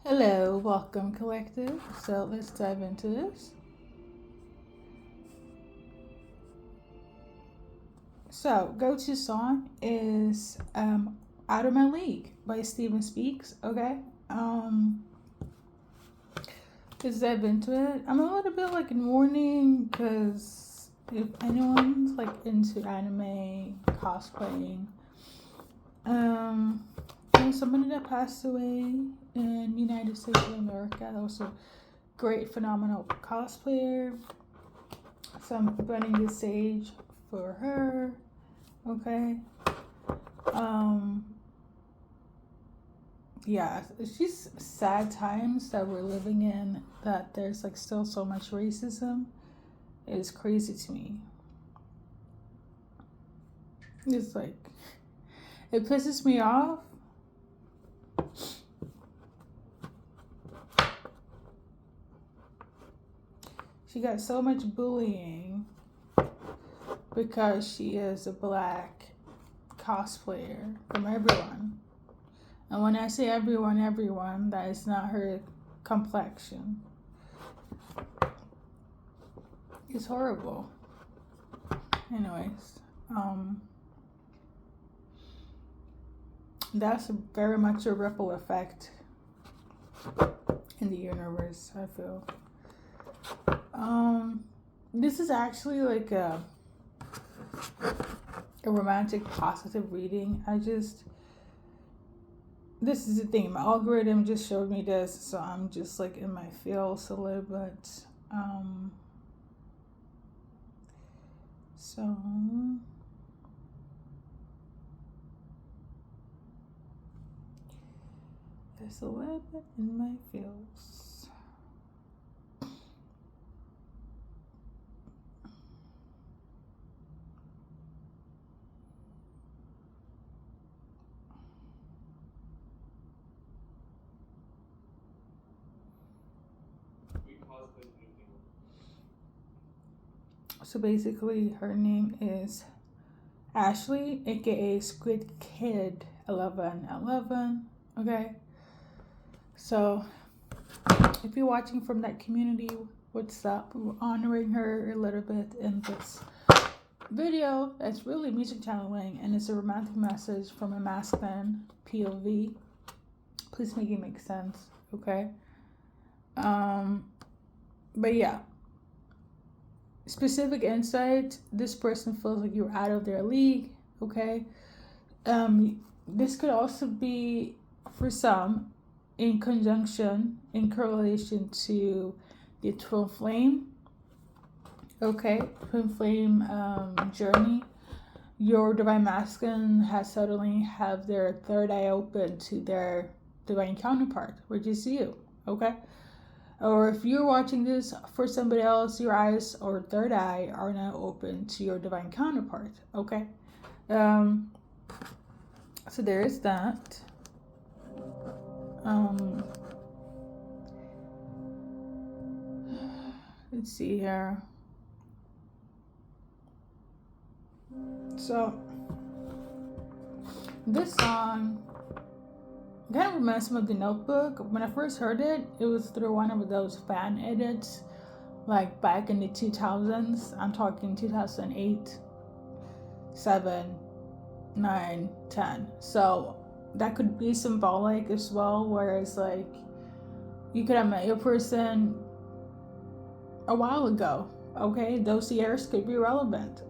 Hello, welcome collective. So let's dive into this. So go-to song is Out of My League by Steven Speaks. Okay. Um let's dive into it. I'm a little bit like in mourning because if anyone's like into anime, cosplaying, um somebody that passed away in the United States of America that was a great phenomenal cosplayer. So I'm running the stage for her. Okay. Um. Yeah, it's just sad times that we're living in. That there's like still so much racism. It's crazy to me. It's like it pisses me off. She got so much bullying because she is a black cosplayer from everyone. And when I say everyone, that is not her complexion. It's horrible. Anyways, that's very much a ripple effect in the universe, I feel. This is actually like a romantic positive reading. This is the thing, my algorithm just showed me this, so I'm just like in my feels a little bit. So there's a little bit in my feels. So basically, her name is Ashley, aka Squid Kid 1111. Okay, so if you're watching from that community, what's up? We're honoring her a little bit in this video. That's really music channeling, and it's a romantic message from a masculine POV. Please make it make sense, okay? But yeah, specific insight. This person feels like you're out of their league, okay? This could also be for some in conjunction, in correlation to the twin flame. Okay, twin flame journey. Your divine masculine has suddenly have their third eye open to their divine counterpart, which is you. Okay, or if you're watching this for somebody else, your eyes or third eye are now open to your divine counterpart. Okay, so there is that. Let's see here. So this song kind of reminds me of The Notebook. When I first heard it, it was through one of those fan edits, like back in the 2000s. I'm talking 2008, 7, 9, 10. So that could be symbolic as well, whereas like you could have met your person a while ago. Okay, those years could be relevant.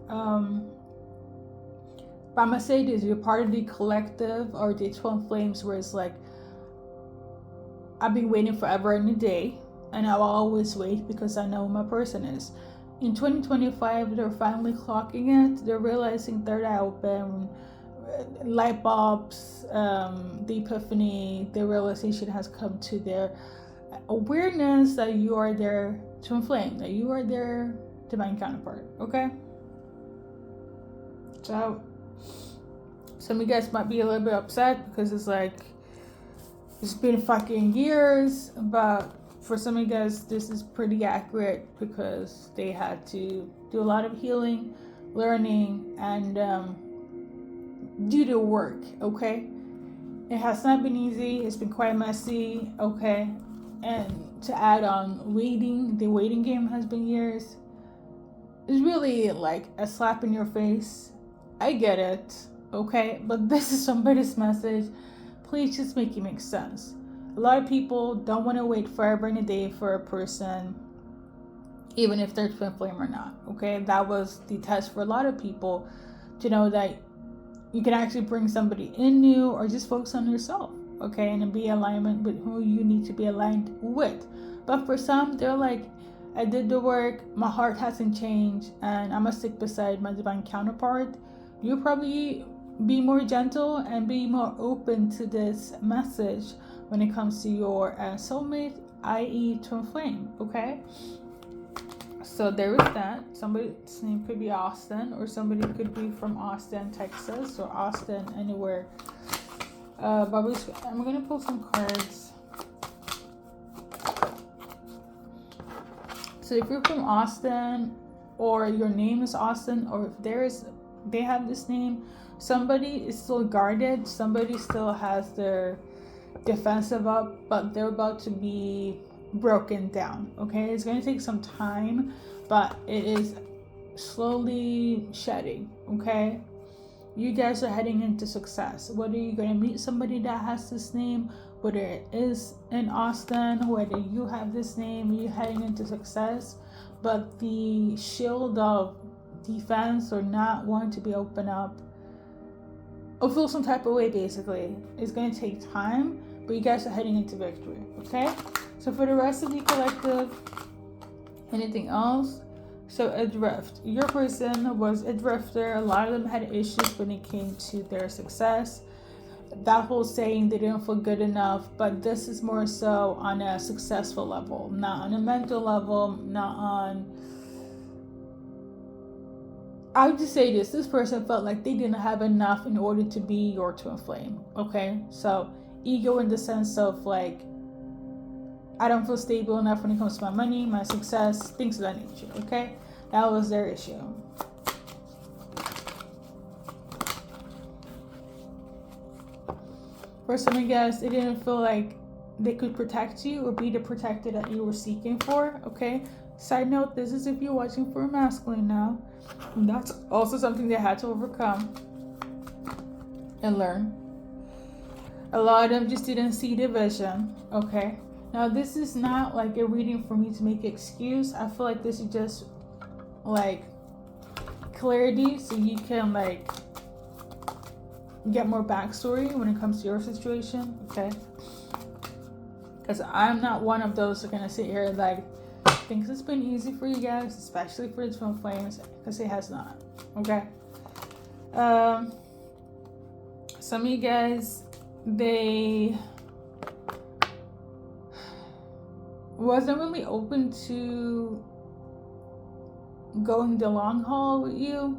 But I'm gonna say this: you're part of the collective or the twin flames, where it's like I've been waiting forever and a day, and I'll always wait because I know who my person is. In 2025, they're finally clocking it. They're realizing third eye open, light bulbs, the epiphany, the realization has come to their awareness that you are their twin flame, that you are their divine counterpart. Okay? So, some of you guys might be a little bit upset because it's like, it's been fucking years, but for some of you guys, this is pretty accurate because they had to do a lot of healing, learning, and do the work, okay? It has not been easy. It's been quite messy, okay? And to add on, the waiting game has been years. It's really like a slap in your face. I get it, okay? But this is somebody's message. Please just make it make sense. A lot of people don't want to wait forever and a day for a person, even if they're twin flame or not, okay? That was the test for a lot of people, to know that you can actually bring somebody in new, or just focus on yourself, okay? And be in alignment with who you need to be aligned with. But for some, they're like, I did the work, my heart hasn't changed, and I'm gonna stick beside my divine counterpart. You'll probably be more gentle and be more open to this message when it comes to your soulmate, i.e. twin flame, okay? So there is that. Somebody's name could be Austin, or somebody could be from Austin, Texas, or Austin, anywhere. But I'm gonna pull some cards. So if you're from Austin, or your name is Austin, or if they have this name, somebody is still guarded. Somebody still has their defensive up, but they're about to be broken down, okay? It's going to take some time, but it is slowly shedding, okay? You guys are heading into success. Whether you're going to meet somebody that has this name, whether it is in Austin, whether you have this name, you're heading into success. But the shield of defense, or not wanting to be open up, or feel some type of way, basically, is going to take time, but you guys are heading into victory, okay? So for the rest of the collective, anything else? So adrift. Your person was a drifter. A lot of them had issues when it came to their success. That whole saying, they didn't feel good enough, but this is more so on a successful level, not on a mental level, not on... I would just say this person felt like they didn't have enough in order to be your twin flame, okay? So ego in the sense of like, I don't feel stable enough when it comes to my money, my success, things of that nature, okay? That was their issue. For some of you guys, they didn't feel like they could protect you or be the protector that you were seeking for, okay? Side note, this is if you're watching for a masculine now. And that's also something they had to overcome and learn. A lot of them just didn't see the vision, okay? Now, this is not like a reading for me to make an excuse. I feel like this is just like clarity, so you can like get more backstory when it comes to your situation, okay? Because I'm not one of those who are gonna sit here like thinks it's been easy for you guys, especially for the twin flames, because it has not, okay? Some of you guys, they wasn't really open to going the long haul with you.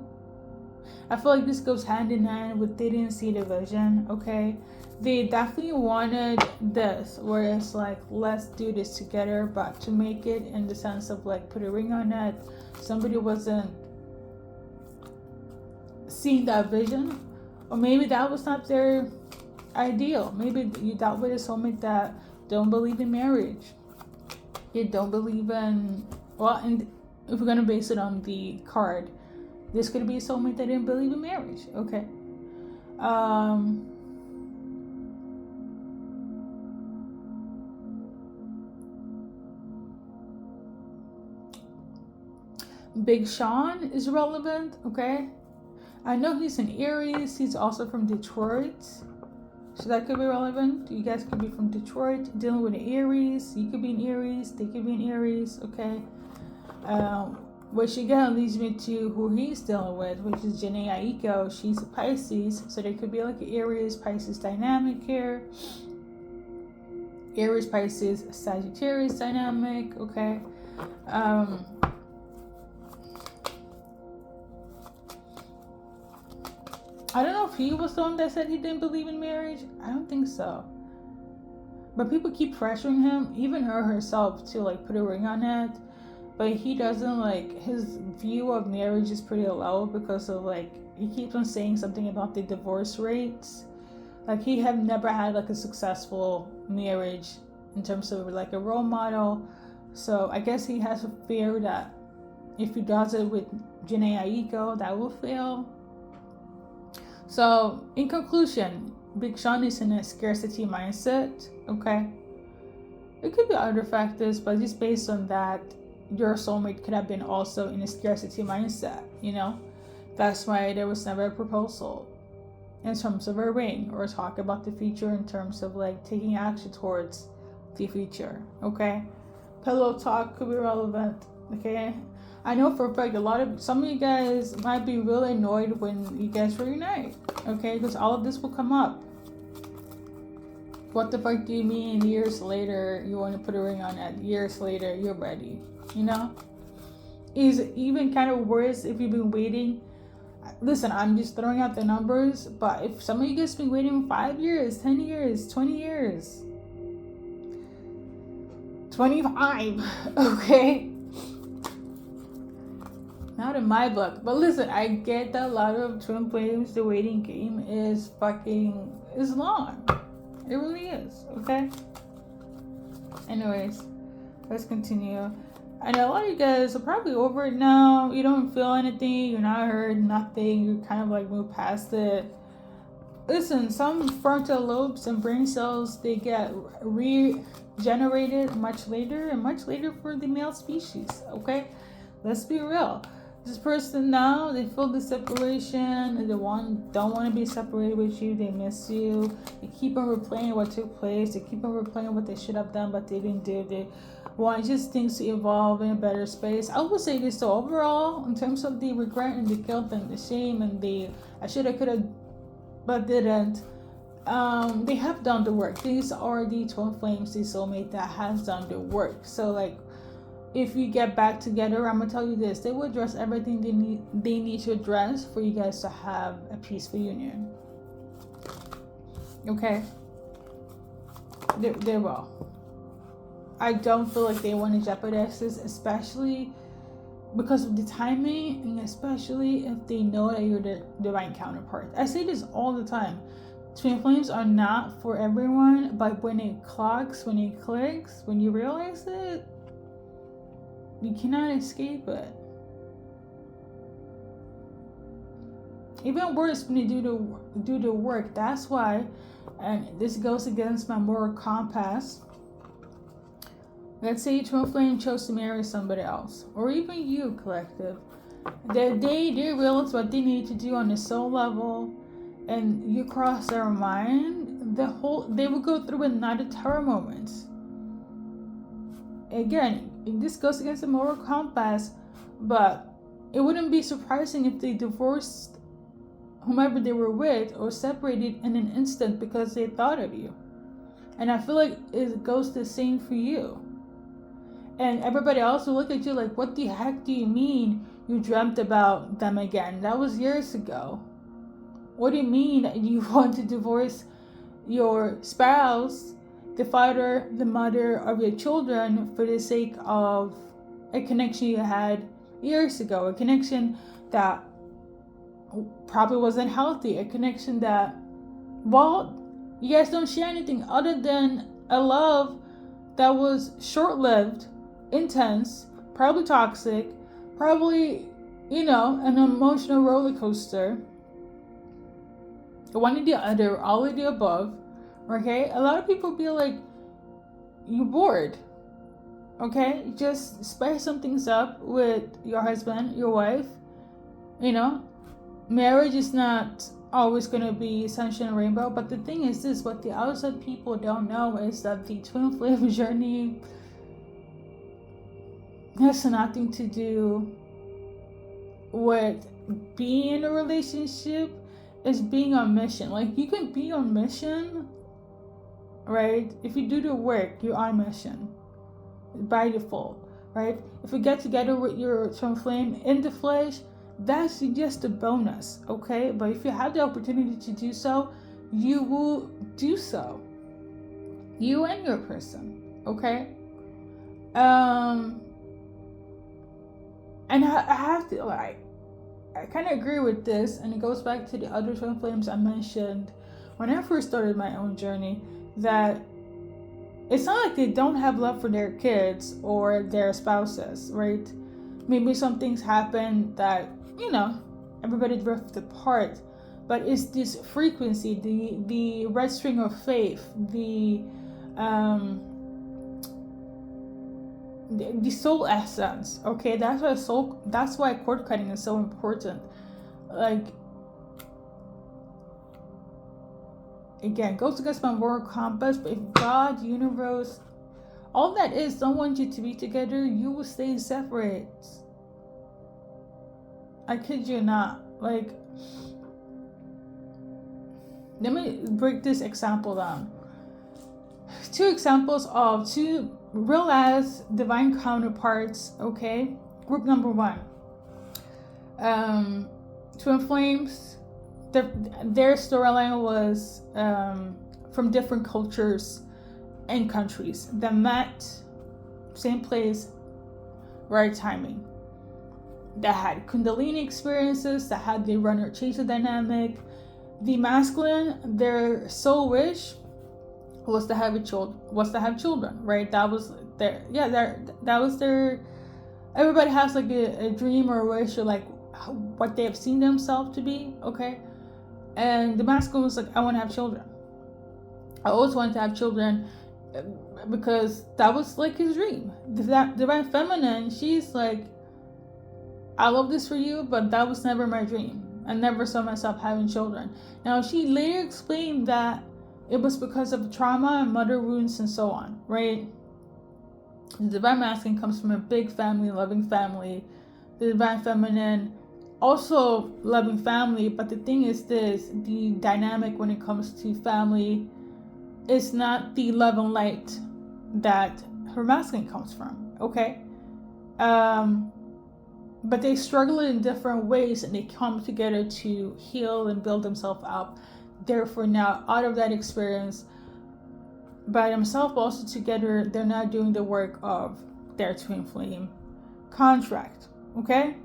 I feel like this goes hand in hand with they didn't see the vision, okay? They definitely wanted this, where it's like, let's do this together, but to make it in the sense of like put a ring on it, somebody wasn't seeing that vision, or maybe that was not their ideal. Maybe you dealt with a soulmate that don't believe in marriage. You don't believe in, well, and if we're gonna base it on the card, this could be a soulmate that didn't believe in marriage, okay? Big Sean is relevant, okay? I know he's in Aries. He's also from Detroit, so that could be relevant. You guys could be from Detroit, dealing with an Aries. You could be in Aries. They could be in Aries, okay? Which again leads me to who he's dealing with, which is Janae Aiko. She's a Pisces, so there could be like an Aries Pisces dynamic here. Aries Pisces Sagittarius dynamic, okay? I don't know if he was the one that said he didn't believe in marriage. I don't think so. But people keep pressuring him, even her herself, to like put a ring on it. But he doesn't, like, his view of marriage is pretty low because of like, he keeps on saying something about the divorce rates. Like he have never had like a successful marriage in terms of like a role model. So I guess he has a fear that if he does it with Janae Aiko, that will fail. So in conclusion, Big Sean is in a scarcity mindset. Okay, it could be other factors, but just based on that, your soulmate could have been also in a scarcity mindset. That's why there was never a proposal in terms of a ring or talk about the future in terms of like taking action towards the future. Okay, pillow talk could be relevant. Okay, I know for a fact some of you guys might be really annoyed when you guys reunite. Okay, because all of this will come up. What the fuck do you mean years later you want to put a ring on it? Years later you're ready. Is it even kind of worse if you've been waiting? Listen, I'm just throwing out the numbers, but if some of you guys been waiting 5 years, 10 years, 20 years, 25, okay? Not in my book. But listen, I get that a lot of twin flames, the waiting game is long. It really is, okay? Anyways, let's continue. I know a lot of you guys are probably over it now. You don't feel anything. You're not hurt. Nothing. You kind of like move past it. Listen, some frontal lobes and brain cells, they get regenerated much later and much later for the male species. Okay, let's be real. This person now, they feel the separation. They don't want to be separated with you. They miss you. They keep on replaying what took place. They keep on replaying what they should have done, but they didn't do. They want just things to evolve in a better space. I will say this though, overall, in terms of the regret and the guilt and the shame and the I should have, could have, but didn't. They have done the work. These are the twin flames, the soulmate that has done the work. So like, if you get back together, I'm gonna tell you this: they will address everything they need to address for you guys to have a peaceful union. Okay, they will. I don't feel like they want to jeopardize this, especially because of the timing, and especially if they know that you're the divine counterpart. I say this all the time. Twin flames are not for everyone, but when it clocks, when it clicks, when you realize it, you cannot escape it. Even worse when you do the work. That's why, and this goes against my moral compass. Let's say twin flame chose to marry somebody else, or even you, collective. They realize what they need to do on the soul level, and you cross their mind. They will go through another terror moment. Again, this goes against the moral compass, but it wouldn't be surprising if they divorced whomever they were with or separated in an instant because they thought of you. And I feel like it goes the same for you. And everybody else will look at you like, what the heck do you mean you dreamt about them again? That was years ago. What do you mean you want to divorce your spouse, the father, the mother of your children, for the sake of a connection you had years ago? A connection that probably wasn't healthy. A connection that, well, you guys don't share anything other than a love that was short-lived, intense, probably toxic, probably, an emotional roller coaster. One or the other, all of the above. Okay? A lot of people be like, you're bored. Okay? Just spice some things up with your husband, your wife. Marriage is not always going to be sunshine and rainbow. But the thing is this, what the outside people don't know is that the twin flame journey has nothing to do with being in a relationship. It's being on mission. Like, you can be on mission, right? If you do the work, you're on mission by default, right? If you get together with your twin flame in the flesh, that's just a bonus, okay? But if you have the opportunity to do so, you will do so. You and your person, okay? And I have to, I kind of agree with this, and it goes back to the other twin flames I mentioned when I first started my own journey, that it's not like they don't have love for their kids or their spouses, right? Maybe some things happen that, everybody drifts apart. But it's this frequency, the red string of faith, the soul essence. Okay, that's why cord cutting is so important. Like, again, goes against my moral compass, but if God, universe, all that is don't want you to be together, you will stay separate. I kid you not. Like, let me break this example down. 2 examples of 2 real as divine counterparts. Okay, group number 1, twin flames. Their storyline was from different cultures and countries that met, same place, right timing. That had Kundalini experiences, that had the runner change the dynamic. The masculine, their soul wish was to have children, right? That was their. Everybody has like a dream or a wish, or like what they have seen themselves to be. Okay, and the masculine was like, I want to have children. I always wanted to have children because that was like his dream. That divine feminine, she's like, I love this for you, but that was never my dream. I never saw myself having children. Now, she later explained that it was because of trauma and mother wounds and so on, right? The divine masculine comes from a big family, loving family. The divine feminine, also loving family. But the thing is this, the dynamic when it comes to family is not the love and light that her masculine comes from, okay? But they struggle in different ways, and they come together to heal and build themselves up. Therefore, now out of that experience, by themselves, also together, they're not doing the work of their twin flame contract. Okay.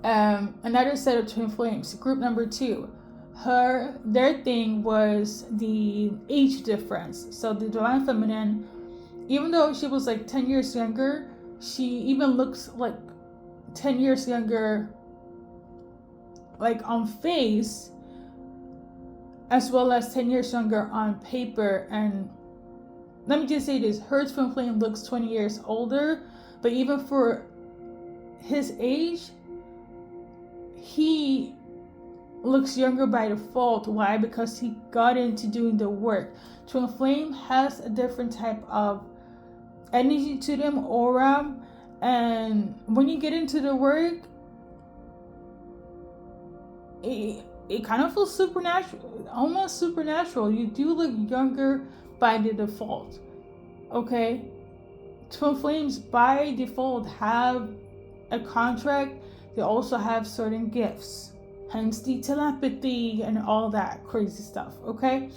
Another set of twin flames. Group number 2. Their thing was the age difference. So the divine feminine, even though she was like 10 years younger, she even looks like 10 years younger, like on face, as well as 10 years younger on paper. And let me just say this, her twin flame looks 20 years older, but even for his age, he looks younger by default. Why? Because he got into doing the work. Twin flame has a different type of energy to them, aura. And when you get into the work, it kind of feels supernatural, almost supernatural. You do look younger by the default. Okay? Twin flames by default have a contract. They also have certain gifts. Hence the telepathy and all that crazy stuff. Okay?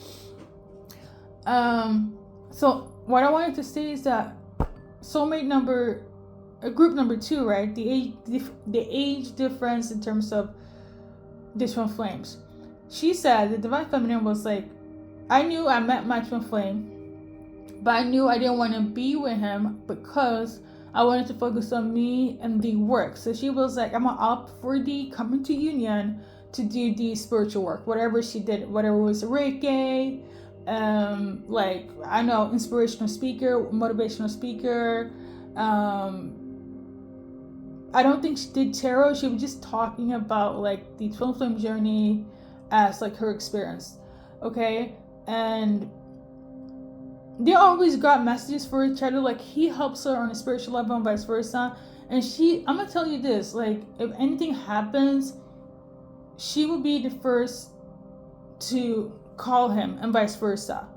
So what I wanted to say is that soulmate group number 2, right? The age difference in terms of the twin flames. She said the divine feminine was like, I knew I met my twin flame, but I knew I didn't want to be with him because I wanted to focus on me and the work. So she was like, I'm gonna opt for the coming to union to do the spiritual work, whatever she did, whatever was Reiki, like, I know, inspirational speaker, motivational speaker. I don't think she did tarot. She was just talking about like the twin flame journey as like her experience. Okay. And they always got messages for each other. Like, he helps her on a spiritual level and vice versa. And I'm going to tell you this, like, if anything happens, she will be the first to call him and vice versa.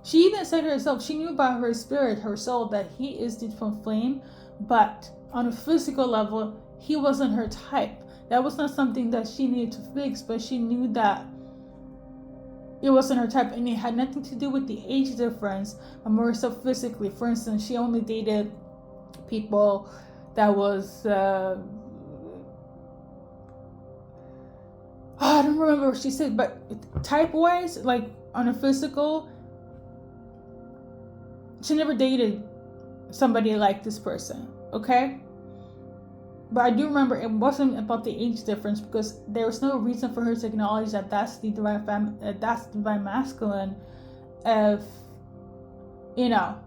She even said herself, she knew about her spirit, her soul, that he is the twin flame, but on a physical level, he wasn't her type. That was not something that she needed to fix, but she knew that it wasn't her type, and it had nothing to do with the age difference, but more so physically. For instance, she only dated people that was I don't remember what she said, but type-wise, like on a physical, she never dated somebody like this person, okay? But I do remember it wasn't about the age difference, because there was no reason for her to acknowledge that that's the divine masculine. If, you know,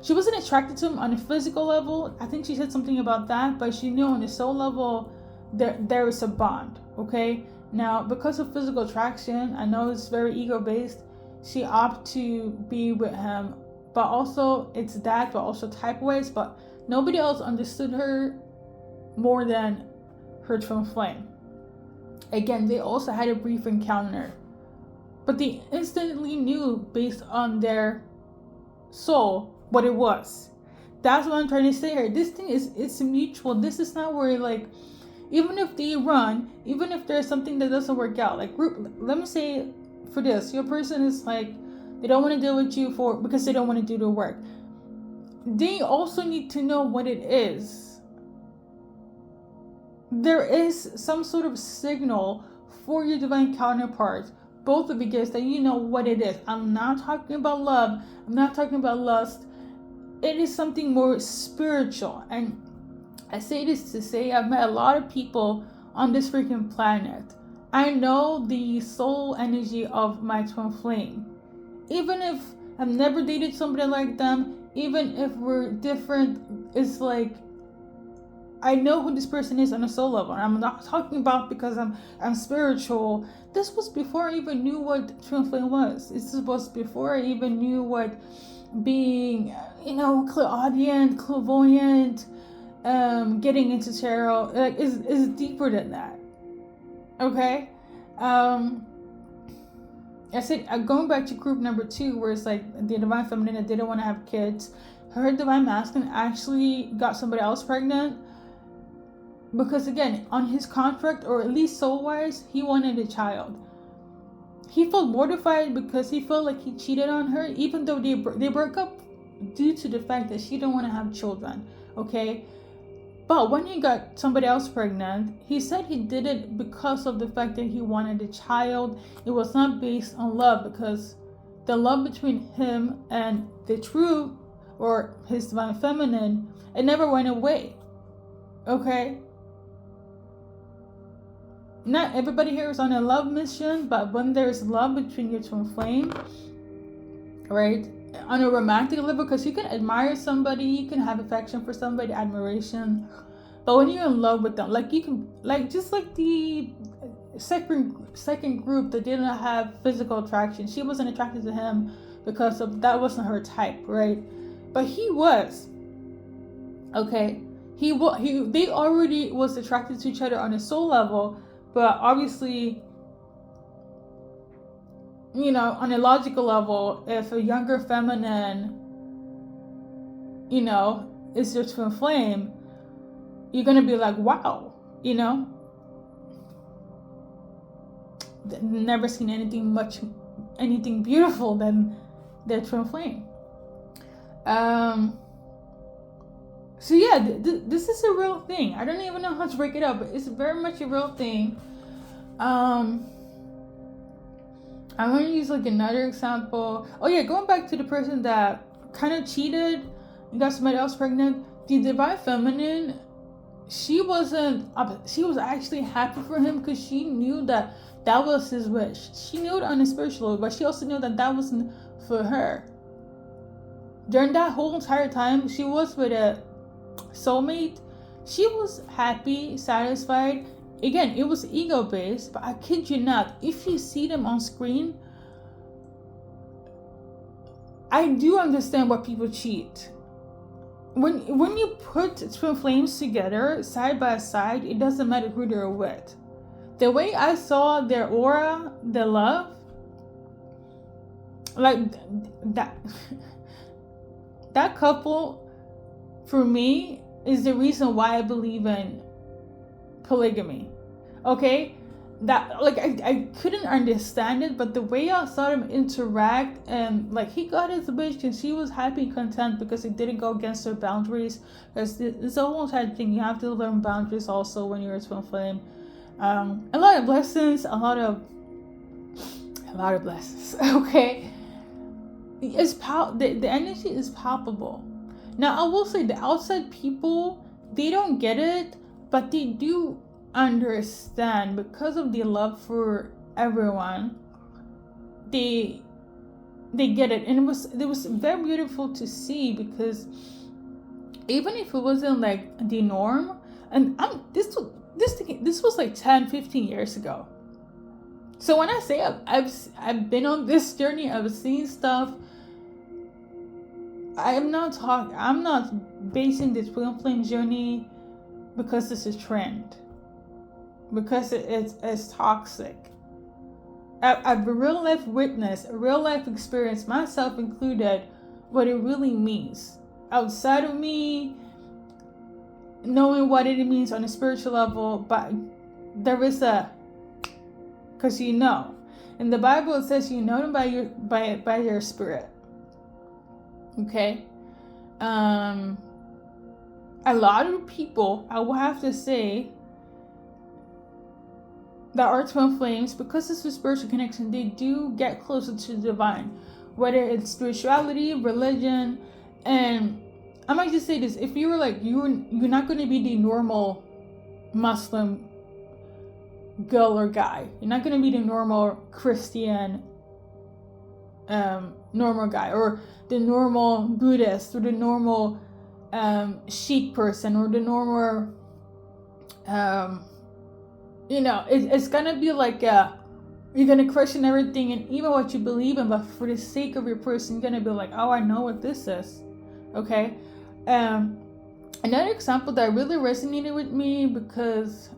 she wasn't attracted to him on a physical level. I think she said something about that, but she knew on a soul level there is a bond, okay? Now, because of physical attraction, I know it's very ego-based, she opted to be with him, but also it's that, but also type-wise, but nobody else understood her more than her twin flame. Again, they also had a brief encounter, but they instantly knew based on their soul what it was. That's what I'm trying to say here. This thing it's mutual. This is not where, like, even if they run, even if there's something that doesn't work out, like, let me say for this, your person is like, they don't want to deal with you because they don't want to do the work. They also need to know what it is. There is some sort of signal for your divine counterparts, both of you guys, that you know what it is. I'm not talking about love. I'm not talking about lust. It is something more spiritual. And I say this to say I've met a lot of people on this freaking planet. I know the soul energy of my twin flame. Even if I've never dated somebody like them, even if we're different, it's like, I know who this person is on a soul level. And I'm not talking about because I'm spiritual. This was before I even knew what twin flame was. This was before I even knew what being, clairaudient, clairvoyant, getting into tarot, like, is deeper than that. Okay? I said, going back to group number 2, where it's like the divine feminine that didn't want to have kids. Her divine masculine actually got somebody else pregnant. Because again, on his contract, or at least soul-wise, he wanted a child. He felt mortified because he felt like he cheated on her, even though they broke up due to the fact that she didn't want to have children, okay? But when he got somebody else pregnant, he said he did it because of the fact that he wanted a child. It was not based on love, because the love between him and the true, or his divine feminine, it never went away, okay? Not everybody here is on a love mission, but when there's love between your twin flame, right, on a romantic level, because you can admire somebody, you can have affection for somebody, admiration, but when you're in love with them, like, you can, like, just like the second group that didn't have physical attraction, she wasn't attracted to him because of that wasn't her type, right? But he was, okay, they already was attracted to each other on a soul level. But obviously, on a logical level, if a younger feminine, is your twin flame, you're going to be like, wow, never seen anything beautiful than their twin flame. So yeah, this is a real thing. I don't even know how to break it up, but it's very much a real thing. I'm going to use like another example. Oh yeah, going back to the person that kind of cheated and got somebody else pregnant. The divine feminine, she was actually happy for him, because she knew that was his wish. She knew it on a spiritual level, but she also knew that wasn't for her. During that whole entire time, she was with a soulmate. She was happy, satisfied. Again, it was ego-based, but I kid you not, if you see them on screen, I do understand why people cheat. When you put twin flames together, side by side, it doesn't matter who they're with. The way I saw their aura, their love, like, that couple, for me, is the reason why I believe in polygamy. Okay? That, like, I couldn't understand it, but the way I saw them interact, and like, he got his wish and she was happy and content because it didn't go against her boundaries. Because it's a whole entire thing. You have to learn boundaries also when you're a twin flame. A lot of blessings, a lot of blessings. Okay, the energy is palpable. Now I will say the outside people, they don't get it, but they do understand because of the love for everyone. They get it, and it was very beautiful to see, because even if it wasn't like the norm, and this was like 10-15 years ago. So when I say I've been on this journey, I've seen stuff. I'm not basing this twin flame journey because it's a trend, because it's toxic. I've real life witnessed, a real life experience, myself included, what it really means. Outside of me knowing what it means on a spiritual level, but there is because in the Bible it says you know them by your spirit. Okay, a lot of people, I will have to say, that are twin flames, because it's a spiritual connection, they do get closer to the divine, whether it's spirituality, religion. And I might just say this: if you were like you're not going to be the normal Muslim girl or guy, you're not going to be the normal Christian normal guy, or the normal Buddhist, or the normal Sikh person, or the normal it's gonna be like you're gonna question everything and even what you believe in, but for the sake of your person, you're gonna be like, oh, I know what this is. Okay. Another example that really resonated with me, because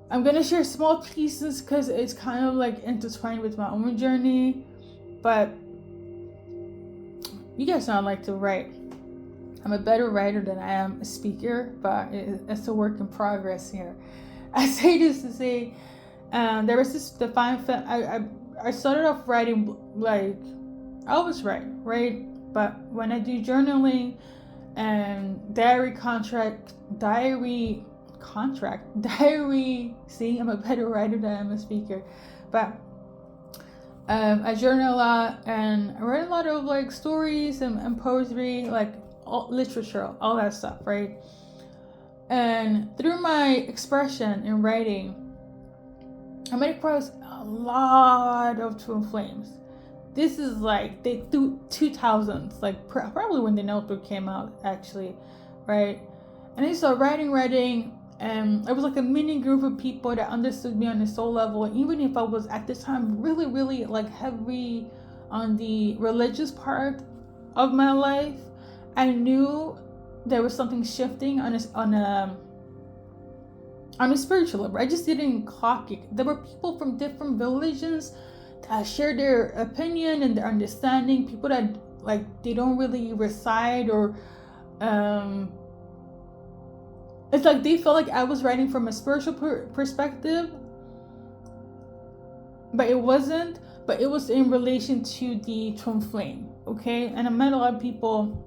I'm gonna share small pieces because it's kind of like intertwined with my own journey, but you guys know I like to write. I'm a better writer than I am a speaker, but it's a work in progress here. I say this to say, there was this defined. I started off writing, like I always write, right? But when I do journaling and diary. See, I'm a better writer than I'm a speaker, but I journal a lot, and I write a lot of like stories and poetry, like literature, all that stuff, right? And through my expression in writing, I made across a lot of twin flames. This is like the 2000s, like probably when the notebook came out, actually, right? And I started writing, and it was like a mini group of people that understood me on a soul level. And even if I was at this time really, really like heavy on the religious part of my life, I knew there was something shifting on a spiritual level. I just didn't clock it. There were people from different religions that shared their opinion and their understanding. People that like they don't really reside, or it's like they felt like I was writing from a spiritual perspective, but it wasn't. But it was in relation to the twin flame. Okay, and I met a lot of people.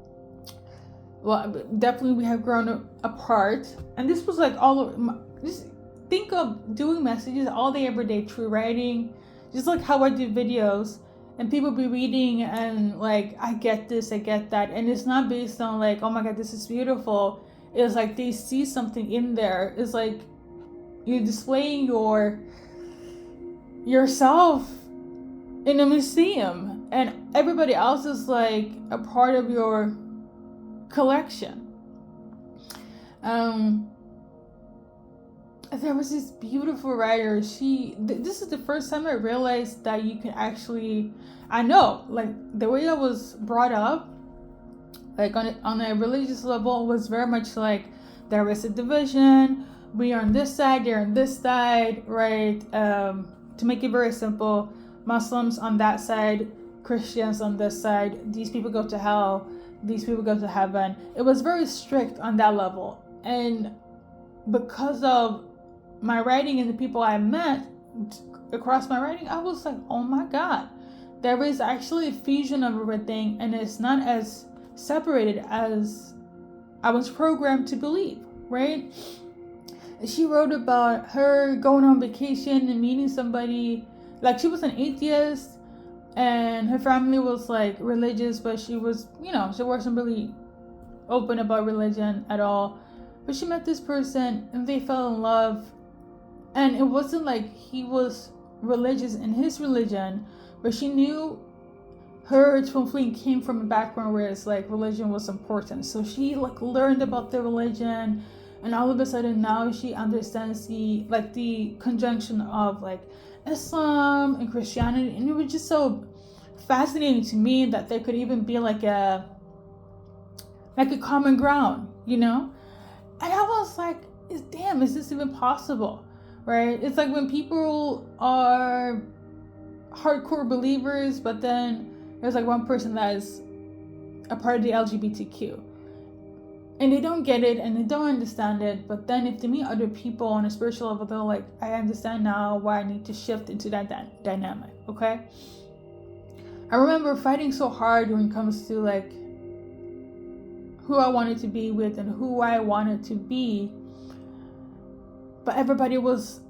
Well, definitely we have grown apart, and this was like all over. Just think of doing messages all day, every day, through writing, just like how I do videos, and people be reading and like, I get this, I get that, and it's not based on like, oh my god, this is beautiful. It's like they see something in there. It's like you're displaying yourself in a museum, and everybody else is like a part of your collection. There was this beautiful writer. This is the first time I realized that you can actually, I know, like the way I was brought up, like on a religious level, was very much like there is a division. We are on this side, they're on this side, right? To make it very simple, Muslims on that side, Christians on this side. These people go to hell, these people go to heaven. It was very strict on that level. And because of my writing and the people I met across my writing, I was like, oh my god, there is actually a fusion of everything, and it's not as separated as I was programmed to believe, right? she wrote about her going on vacation and meeting somebody. Like, she was an atheist, and her family was like religious, but she was, she wasn't really open about religion at all. But she met this person and they fell in love. And it wasn't like he was religious in his religion, but she knew her twin flame came from a background where it's like religion was important. So she like learned about the religion, and all of a sudden now she understands the conjunction of like Islam and Christianity. And it was just so fascinating to me that there could even be like a common ground, And I was like, damn, is this even possible? Right? It's like when people are hardcore believers, but then there's like one person that is a part of the LGBTQ, and they don't get it and they don't understand it. But then if they meet other people on a spiritual level, they're like, I understand now why I need to shift into that dynamic. Okay. I remember fighting so hard when it comes to like who I wanted to be with and who I wanted to be, but everybody was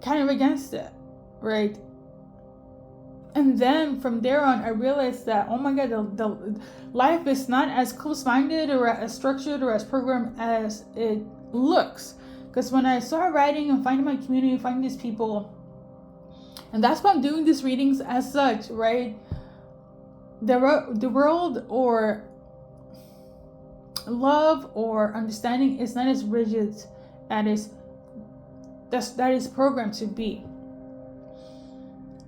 kind of against it, right? And then from there on, I realized that, oh my God, the life is not as close-minded or as structured or as programmed as it looks. Because when I started writing and finding my community, finding these people, and that's why I'm doing these readings as such, right? The world or love or understanding is not as rigid as that is programmed to be.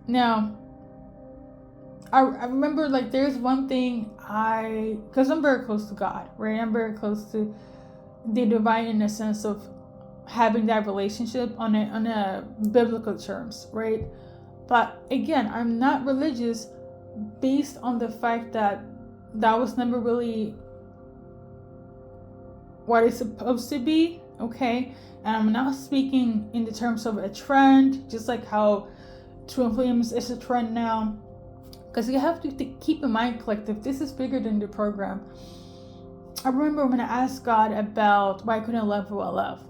Now, I remember like there's one thing because I'm very close to God, right? I'm very close to the divine in the sense of having that relationship on a biblical terms, right? But again, I'm not religious based on the fact that was never really what it's supposed to be, okay? And I'm not speaking in the terms of a trend, just like how twin flames is a trend now. Because you have to keep in mind, collective, this is bigger than the program. I remember when I asked God about why I couldn't love who I love.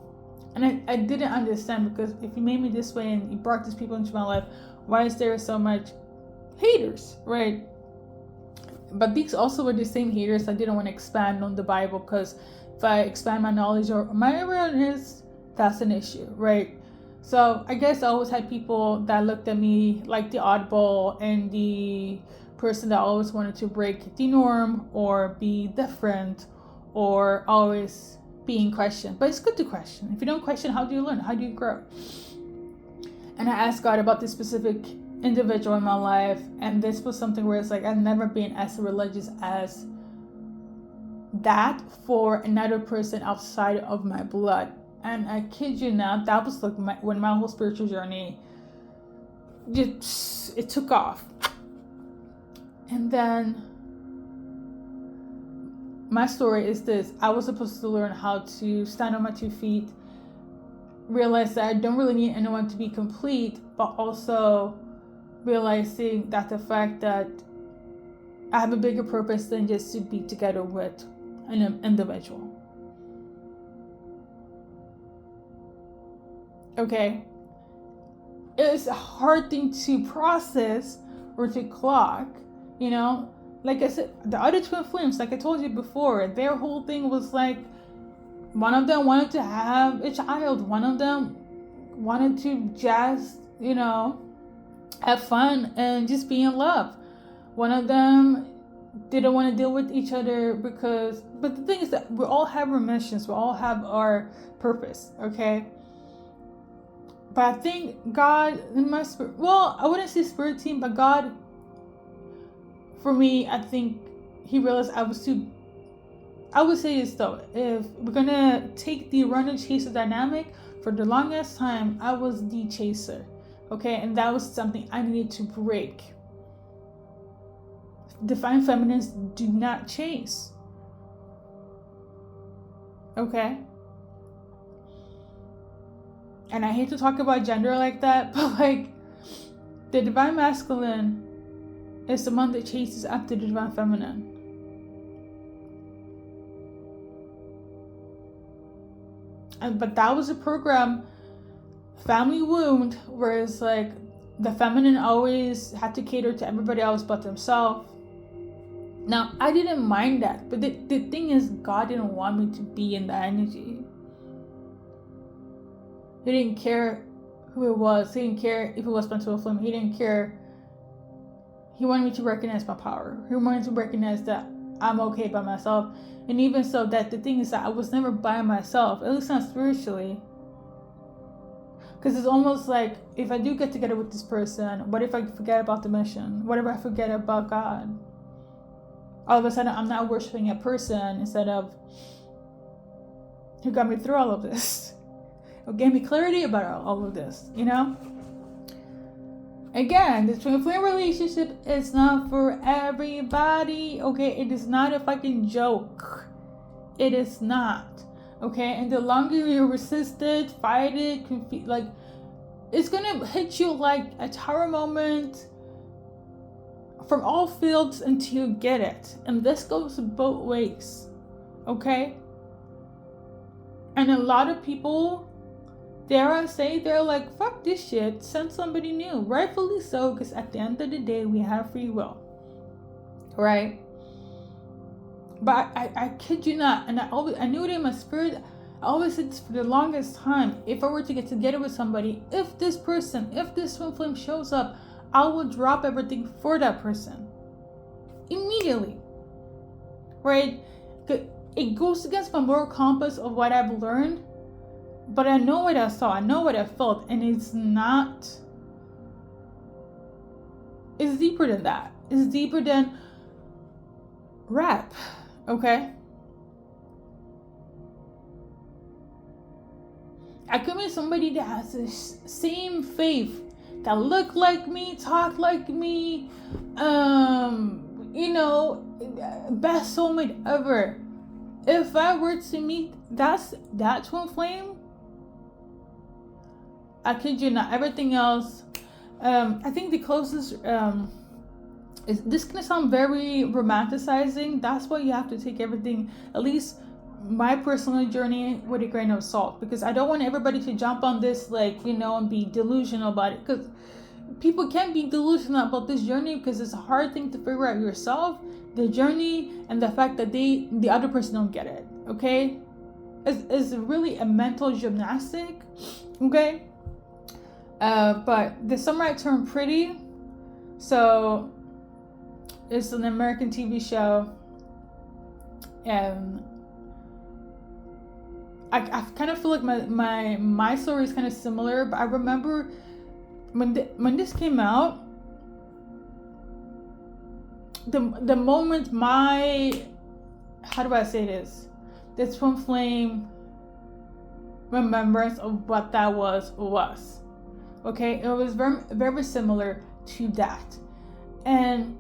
And I didn't understand, because if you made me this way and you brought these people into my life, why is there so much haters, right? But these also were the same haters I didn't want to expand on the Bible, because if I expand my knowledge or my awareness, that's an issue, right? So I guess I always had people that looked at me like the oddball and the person that always wanted to break the norm or be different or always being questioned. But it's good to question. If you don't question, how do you learn? How do you grow? And I asked God about this specific individual in my life, and this was something where it's like I've never been as religious as that for another person outside of my blood. And I kid you not, that was like when my whole spiritual journey it took off. And then my story is this: I was supposed to learn how to stand on my 2 feet, realize that I don't really need anyone to be complete, but also realizing that the fact that I have a bigger purpose than just to be together with an individual. Okay, it's a hard thing to process or to clock, Like I said, the other twin flames, like I told you before, their whole thing was like, one of them wanted to have a child, one of them wanted to just, have fun and just be in love. One of them didn't want to deal with each other but the thing is that we all have our missions, we all have our purpose, okay? But I think God in my spirit, well, I wouldn't say spirit team, but God, for me, I think he realized I would say this though, if we're gonna take the runner chaser dynamic, for the longest time, I was the chaser, okay? And that was something I needed to break. Divine feminines do not chase, okay? And I hate to talk about gender like that, but like, the divine masculine is the one that chases after the divine feminine. But that was a program, family wound, where it's like the feminine always had to cater to everybody else but themselves. Now, I didn't mind that, but the thing is, God didn't want me to be in that energy. He didn't care who it was. He didn't care if it was my twin flame. He didn't care. He wanted me to recognize my power. He wanted to recognize that I'm okay by myself. And even so, that the thing is that I was never by myself, at least not spiritually. Because it's almost like, if I do get together with this person, what if I forget about the mission? What if I forget about God? All of a sudden, I'm not worshiping a person instead of who got me through all of this. Who gave me clarity about all of this, you know? Again, the twin flame relationship is not for everybody, okay? It is not a fucking joke. It is not, okay? And the longer you resist it, fight it, like, it's gonna hit you like a tower moment from all fields until you get it. And this goes both ways, okay? And a lot of people, dare I say, they're like, fuck this shit, send somebody new. Rightfully so, because at the end of the day, we have free will, right? But I kid you not, and I knew it in my spirit. I always said this for the longest time. If I were to get together with somebody, if this twin flame shows up, I will drop everything for that person immediately, right? It goes against my moral compass of what I've learned, but I know what I saw, I know what I felt, and it's deeper than that. It's deeper than rap, okay? I could meet somebody that has the same faith, that look like me, talk like me, best soulmate ever. If I were to meet that twin flame, I kid you not, everything else, I think the closest, is this gonna sound very romanticizing. That's why you have to take everything, at least my personal journey, with a grain of salt, because I don't want everybody to jump on this, like, and be delusional about it, because people can be delusional about this journey, because it's a hard thing to figure out yourself, the journey, and the fact that the other person don't get it, okay? It's really a mental gymnastic, okay? But this summer I turned pretty, so it's an American TV show, and I kind of feel like my story is kind of similar. But I remember when this came out, the moment how do I say this twin flame remembrance of what that was, okay, it was very, very similar to that. And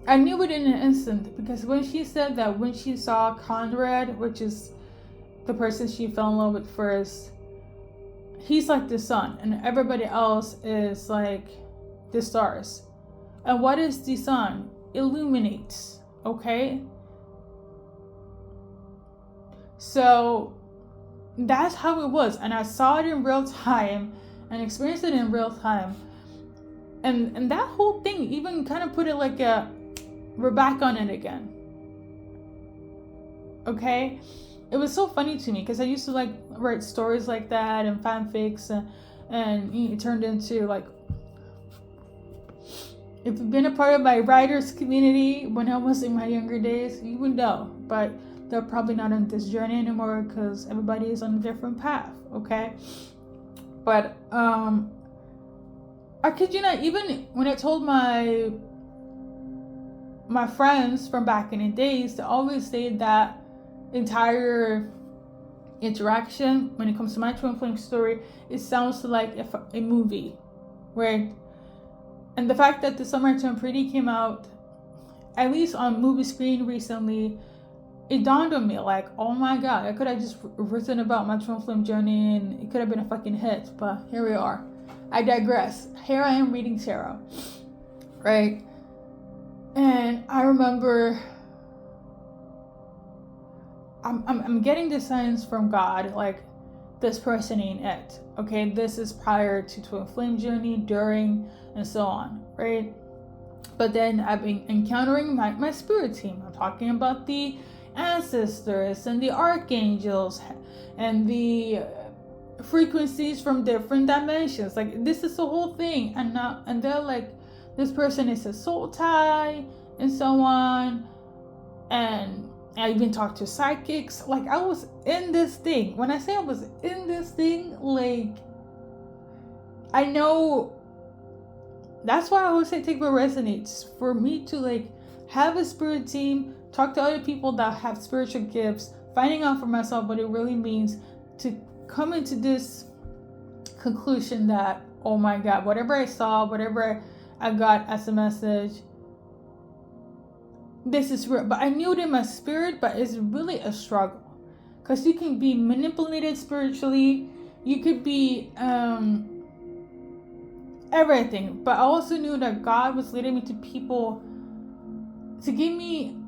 I knew it in an instant, because when she said that, when she saw Conrad, which is the person she fell in love with first, he's like the sun and everybody else is like the stars. And what is the sun? Illuminates, okay? So that's how it was, and I saw it in real time and experienced it in real time. And that whole thing even kind of put it like we're back on it again. Okay? It was so funny to me, because I used to like write stories like that and fanfics, and it turned into like, if you've been a part of my writers community when I was in my younger days, you would know. But they're probably not on this journey anymore, because everybody is on a different path, okay? But I kid you not, even when I told my friends from back in the days, they always say that entire interaction, when it comes to my twin flame story, it sounds like a movie, right? And the fact that The Summer I Turned Pretty came out, at least on movie screen recently, it dawned on me like, oh my god, I could have just written about my twin flame journey and it could have been a fucking hit, but here we are. I digress. Here I am reading tarot, right? And I remember I'm getting the signs from God, like, this person ain't it. Okay, this is prior to twin flame journey, during, and so on, right? But then I've been encountering my spirit team. I'm talking about the ancestors and the archangels and the frequencies from different dimensions. Like, this is the whole thing. And they're like, this person is a soul tie and so on. And I even talked to psychics. Like, I was in this thing. When I say I was in this thing, like, I know. That's why I always say take what resonates. For me to, like, have a spirit team, talk to other people that have spiritual gifts, finding out for myself what it really means, to come into this conclusion that, oh my God, whatever I saw, whatever I got as a message, this is real. But I knew it in my spirit, but it's really a struggle. Because you can be manipulated spiritually. You could be everything. But I also knew that God was leading me to people to give me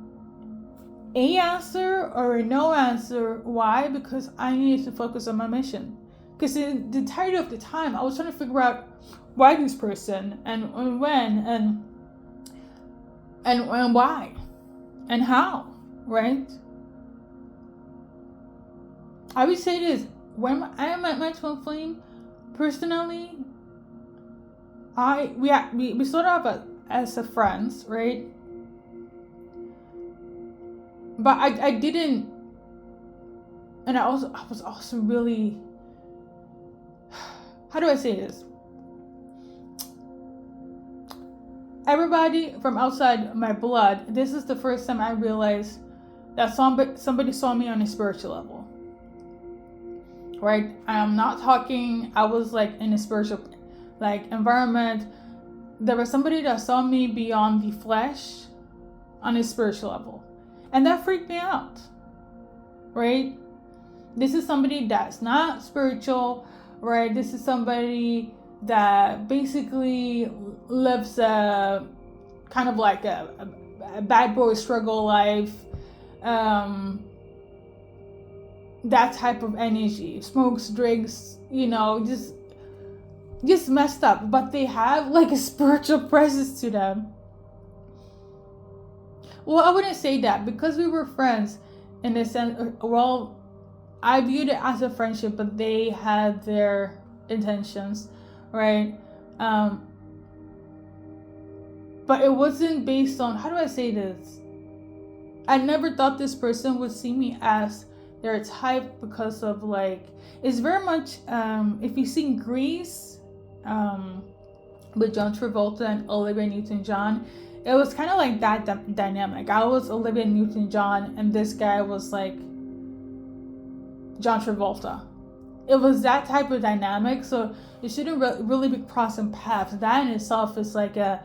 a answer or a no answer. Why? Because I needed to focus on my mission. Because in the entirety of the time, I was trying to figure out why this person, and when, and why, and how, right? I would say this: when I am at my twin flame, personally, we started off as a friends, right? But I didn't, and I was also really, how do I say this? Everybody from outside my blood, this is the first time I realized that somebody saw me on a spiritual level. Right? I'm not talking, I was like in a spiritual like environment. There was somebody that saw me beyond the flesh on a spiritual level. And that freaked me out. Right? This is somebody that's not spiritual, right? This is somebody that basically lives a kind of like a bad boy struggle life, that type of energy, smokes, drinks, just messed up, but they have like a spiritual presence to them. Well, I wouldn't say that, because we were friends in a sense. Well, I viewed it as a friendship, but they had their intentions, right? But it wasn't based on, how do I say this? I never thought this person would see me as their type, because of like, it's very much, if you've seen Grease, with John Travolta and Olivia Newton-John, it was kind of like that dynamic. I was Olivia Newton-John and this guy was like John Travolta. It was that type of dynamic, so it shouldn't really be crossing paths. That in itself is like a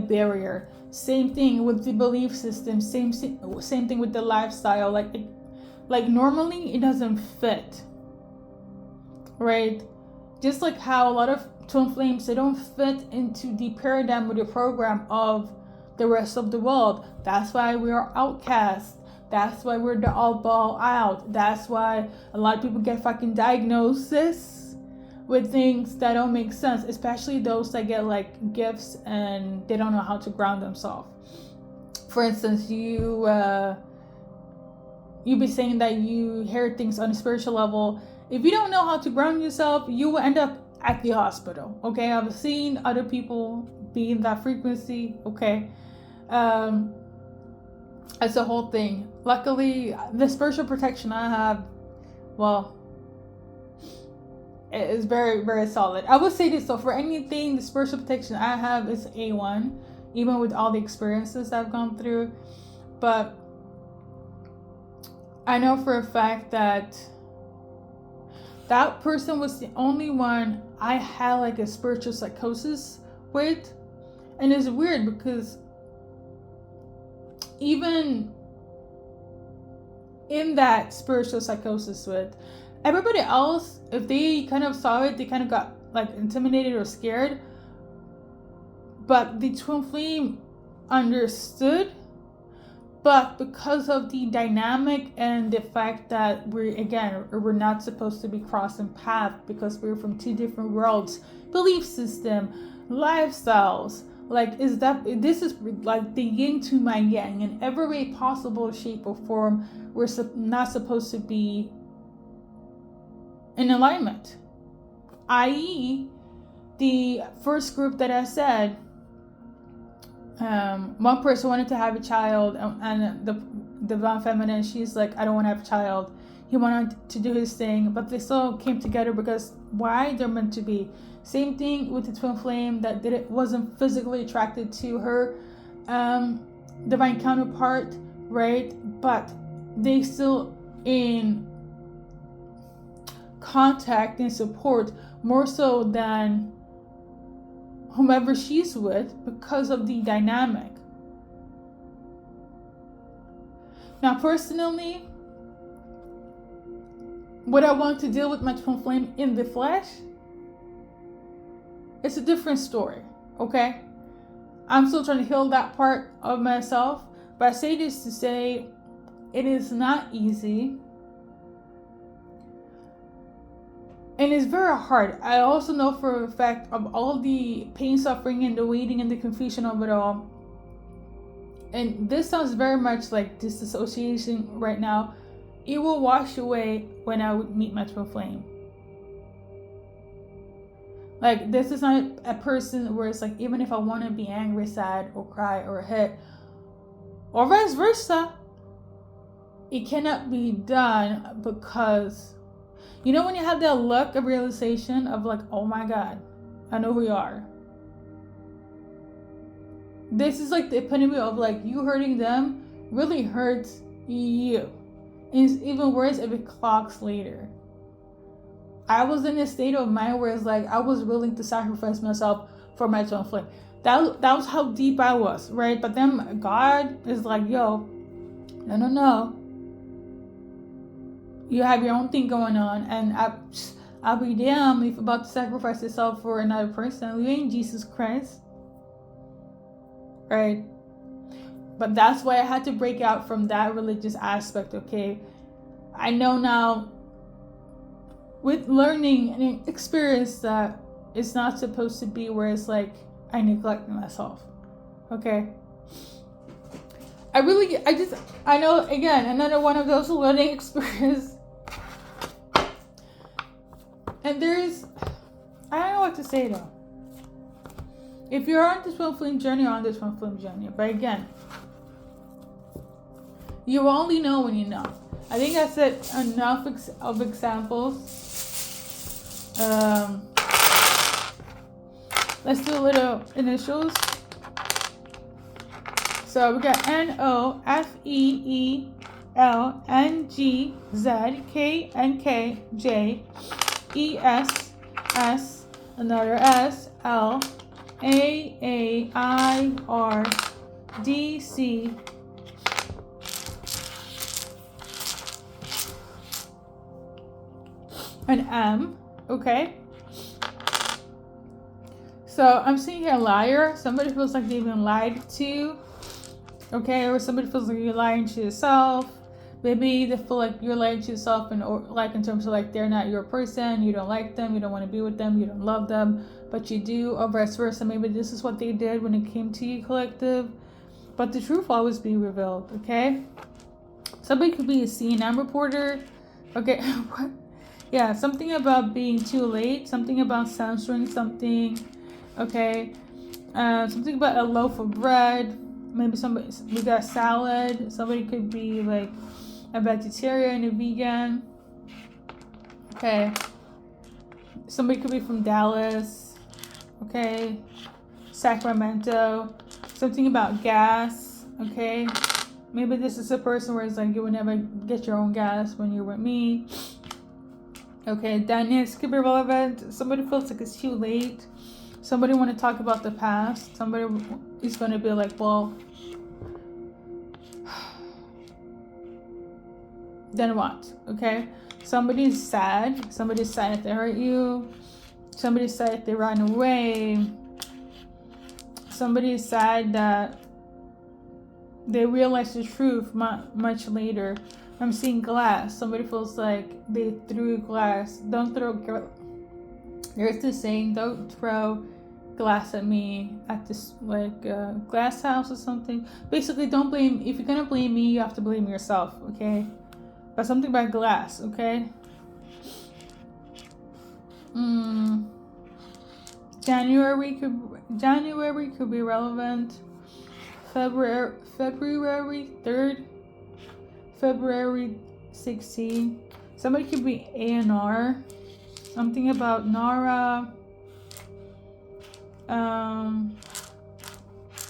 barrier. Same thing with the belief system. Same thing with the lifestyle. Like normally it doesn't fit, right? Just like how a lot of twin flames, they don't fit into the paradigm or the program of the rest of the world. That's why we are outcasts. That's why we're the oddball out. That's why a lot of people get fucking diagnoses with things that don't make sense, especially those that get like gifts and they don't know how to ground themselves. For instance, you be saying that you hear things on a spiritual level. If you don't know how to ground yourself, you will end up at the hospital. Okay, I've seen other people be in that frequency. Okay, it's a whole thing. Luckily, the spiritual protection I have, well, it is very, very solid. I would say this, so for anything, the spiritual protection I have is A1, even with all the experiences I've gone through. But I know for a fact that that person was the only one I had like a spiritual psychosis with. And it's weird because even in that spiritual psychosis with, everybody else, if they kind of saw it, they kind of got like intimidated or scared. But the twin flame understood, But because of the dynamic and the fact that we're not supposed to be crossing paths because we're from two different worlds, belief system, lifestyles, like this is like the yin to my yang in every way possible, shape or form. We're not supposed to be in alignment, i.e. the first group that I said, one person wanted to have a child, and the divine feminine, she's like, I don't want to have a child. He wanted to do his thing, but they still came together because why? They're meant to be. Same thing with the twin flame that wasn't physically attracted to her divine counterpart, right? But they still in contact and support more so than whomever she's with because of the dynamic. Now, personally, would I want to deal with my twin flame in the flesh? It's a different story, okay? I'm still trying to heal that part of myself, but I say this to say it is not easy. And it's very hard. I also know for a fact of all the pain, suffering, and the waiting and the confusion of it all. And this sounds very much like disassociation right now. It will wash away when I would meet my twin flame. Like, this is not a person where it's like, even if I want to be angry, sad, or cry, or hit, or vice versa, it cannot be done because, you know, when you have that look of realization of like, oh my God, I know who you are. This is like the epitome of like, you hurting them really hurts you. And it's even worse if it clocks later. I was in a state of mind where it's like I was willing to sacrifice myself for my twin flame. That was how deep I was, right? But then God is like, yo, no. You have your own thing going on, and I'll be damned if you're about to sacrifice yourself for another person. You ain't Jesus Christ, right? But that's why I had to break out from that religious aspect, okay? I know now, with learning and experience, that it's not supposed to be where it's like I neglect myself, okay? I know, again, another one of those learning experiences. And I don't know what to say though. If you're on this twin flame journey, you're on this twin flame journey. But again, you only know when you know. I think I said enough of examples. Let's do a little initials. So we got NOFEELNGZKNKJESS, another S, L, AAIRDC, an M, okay? So I'm seeing here liar. Somebody feels like they've been lied to, okay? Or somebody feels like you're lying to yourself. Maybe they feel like you're lying to yourself, or like in terms of like they're not your person, you don't like them, you don't want to be with them, you don't love them, but you do, or vice versa. Maybe this is what they did when it came to you, collective. But the truth will always be revealed, okay? Somebody could be a CNN reporter, okay? What? Yeah, something about being too late, something about censoring something, okay? Something about a loaf of bread. Maybe we got salad. Somebody could be like a vegetarian, a vegan. Okay. Somebody could be from Dallas. Okay. Sacramento. Something about gas. Okay. Maybe this is a person where it's like you would never get your own gas when you're with me. Okay. Dynamics could be relevant. Somebody feels like it's too late. Somebody want to talk about the past. Somebody is going to be like, well, then what? Okay. Somebody's sad. Somebody's sad if they hurt you. Somebody's sad if they ran away. Somebody's sad that they realize the truth much later. I'm seeing glass. Somebody feels like they threw glass. Don't throw. There's this saying, don't throw glass at me at this like glass house or something. Basically, don't blame. If you're gonna blame me, you have to blame yourself. Okay, but something about glass. Okay. January could be relevant. February 3rd, February 16th. Somebody could be A&R. Something about Nara.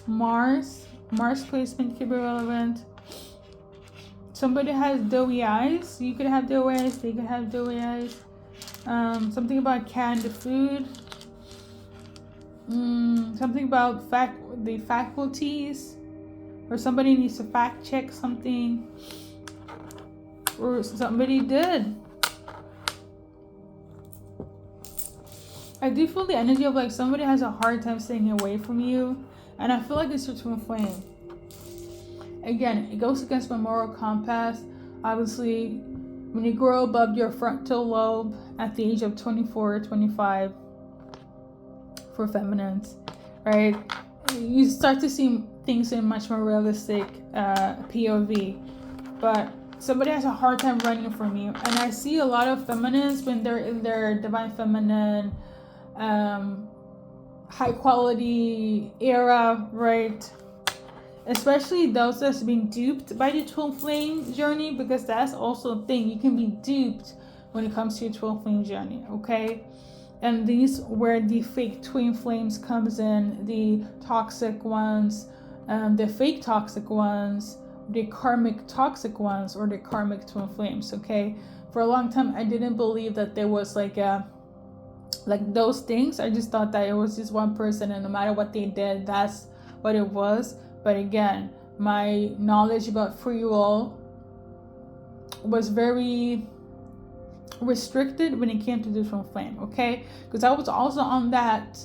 Mars placement could be relevant. Somebody has doughy eyes. You could have doughy eyes. They could have doughy eyes. Something about canned food. Something about the faculties, or somebody needs to fact check something, or somebody did. I do feel the energy of like somebody has a hard time staying away from you, and I feel like it's your twin flame. Again, it goes against my moral compass. Obviously, when you grow above your frontal lobe at the age of 24 or 25, for feminines, right, you start to see things in much more realistic POV. But somebody has a hard time running from you, and I see a lot of feminines when they're in their divine feminine, high quality era, right? Especially those that's being duped by the twin flame journey, because that's also a thing. You can be duped when it comes to your twin flame journey, okay? And these where the fake twin flames comes in, the toxic ones, the fake toxic ones, the karmic toxic ones, or the karmic twin flames, okay? For a long time, I didn't believe that there was like those things. I just thought that it was just one person, and no matter what they did, that's what it was. But again, my knowledge about free will was very restricted when it came to the twin flame, okay? Because I was also on that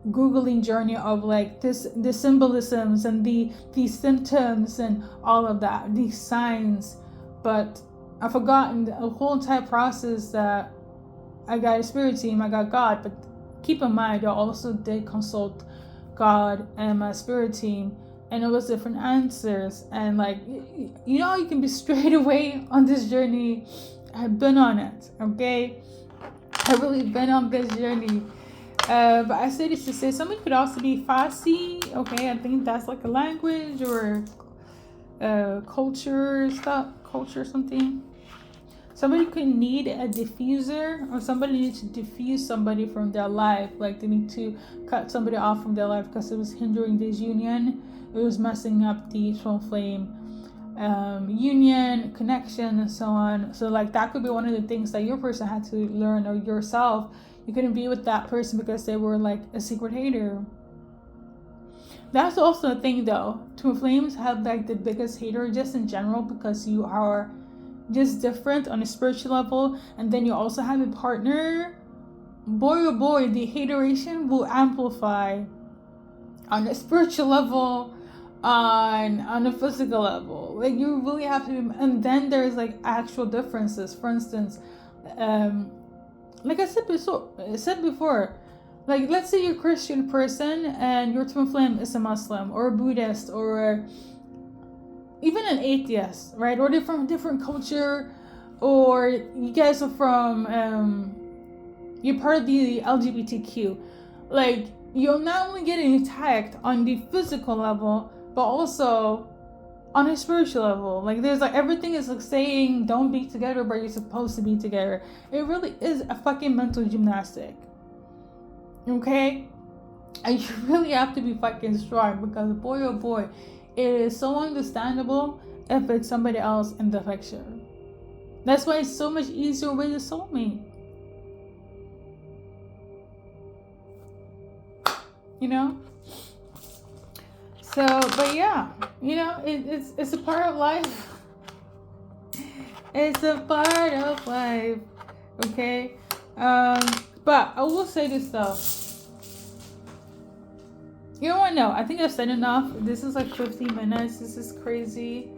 Googling journey of like the symbolisms and the symptoms and all of that, these signs. But I've forgotten the whole entire process that I got a spirit team, I got God. But keep in mind, I also did consult God and my spirit team, and it was different answers. And like, you know, you can be straight away on this journey. I've been on it, okay? I've really been on this journey. But I say this to say somebody could also be Farsi, okay? I think that's like a language or culture something. Somebody could need a diffuser, or somebody needs to diffuse somebody from their life. Like they need to cut somebody off from their life because it was hindering this union. It was messing up the twin flame union, connection, and so on. So like that could be one of the things that your person had to learn, or yourself. You couldn't be with that person because they were like a secret hater. That's also a thing though. Twin flames have like the biggest hater just in general, because you are just different on a spiritual level, and then you also have a partner. Boy oh boy, the hateration will amplify on a spiritual level, on a physical level. Like you really have to be, and then there's like actual differences. For instance, like I said before, like let's say you're a Christian person and your twin flame is a Muslim or a Buddhist or even an atheist, right? Or they're from a different culture, or you guys are from you're part of the LGBTQ. Like you're not only getting attacked on the physical level, but also on a spiritual level. Like there's like everything is like saying don't be together, but you're supposed to be together. It really is a fucking mental gymnastic, okay? And you really have to be fucking strong, because boy oh boy, it is so understandable if it's somebody else in the picture. That's why it's so much easier with a soulmate, you know? So, but yeah, you know, it's a part of life. It's a part of life, okay? But I will say this though. You know what? No, I think I've said enough. This is like 15 minutes. This is crazy.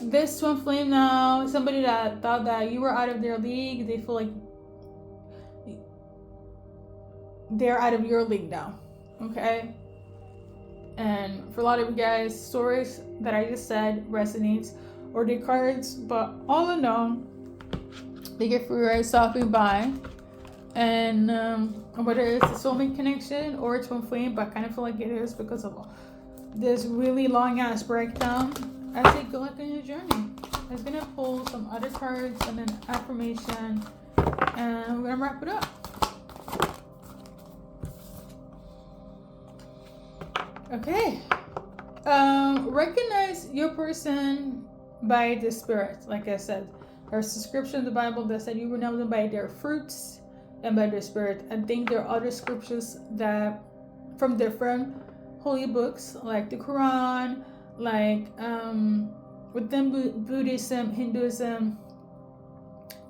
This twin flame now, somebody that thought that you were out of their league, they feel like they're out of your league now. Okay? And for a lot of you guys, stories that I just said resonates or the cards, but all in all, they get for you stopping by. And whether it's a soulmate connection or a twin flame, but I kind of feel like it is because of this really long ass breakdown. As they go like on your journey, I'm gonna pull some other cards and then affirmation, and we're gonna wrap it up. Okay. Recognize your person by the spirit. Like I said, there's a scripture in the Bible that said you will know them by their fruits and by their spirit. I think there are other scriptures that from different holy books, like the Quran, like within Buddhism, Hinduism,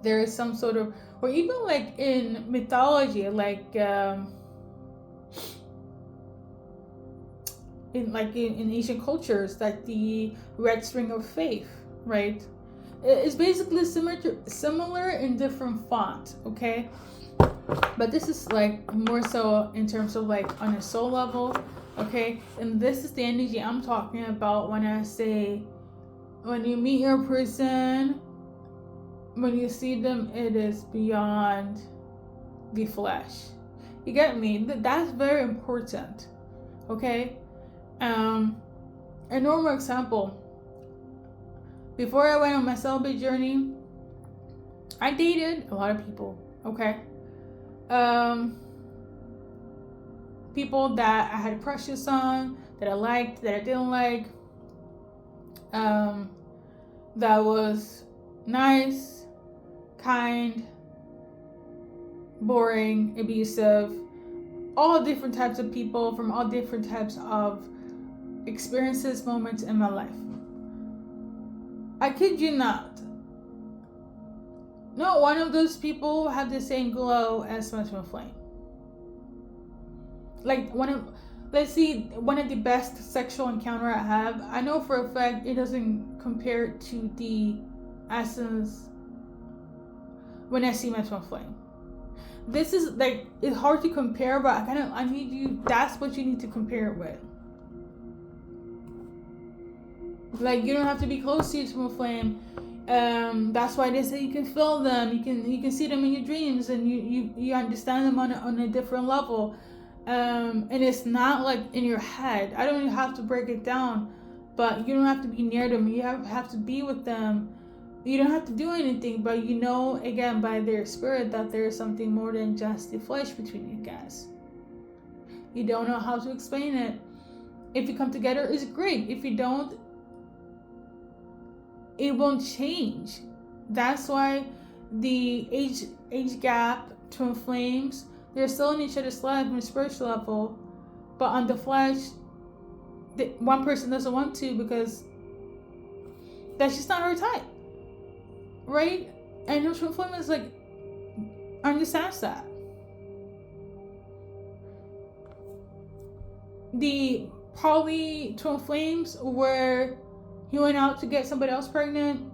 there is some sort of, or even like in mythology, like in Asian cultures, like the red string of faith, right? It's basically similar in different font, okay? But this is like more so in terms of like on a soul level, okay? And this is the energy I'm talking about when I say when you meet your person, when you see them, it is beyond the flesh. You get me? That's very important, okay? A normal example. Before I went on my celibate journey, I dated a lot of people, okay? People that I had crushes on, that I liked, that I didn't like, that was nice, kind, boring, abusive, all different types of people from all different types of experiences, moments in my life. I kid you not. Not one of those people had the same glow as my twin flame. Like one of the best sexual encounter I have, I know for a fact it doesn't compare to the essence when I see my twin flame. This is like, it's hard to compare, but I need you, that's what you need to compare it with. Like, you don't have to be close to your twin flame. That's why they say you can feel them, you can see them in your dreams, and you understand them on a different level. And it's not like in your head. I don't even have to break it down, but you don't have to be near them. You have to be with them. You don't have to do anything, but you know, again, by their spirit, that there is something more than just the flesh between you guys. You don't know how to explain it. If you come together, it's great. If you don't, it won't change. That's why the age gap, twin flames, they're still in each other's life on a spiritual level, but on the flesh, one person doesn't want to because that's just not her type, right? And her twin flame is like, understands that. The poly twin flames where he went out to get somebody else pregnant,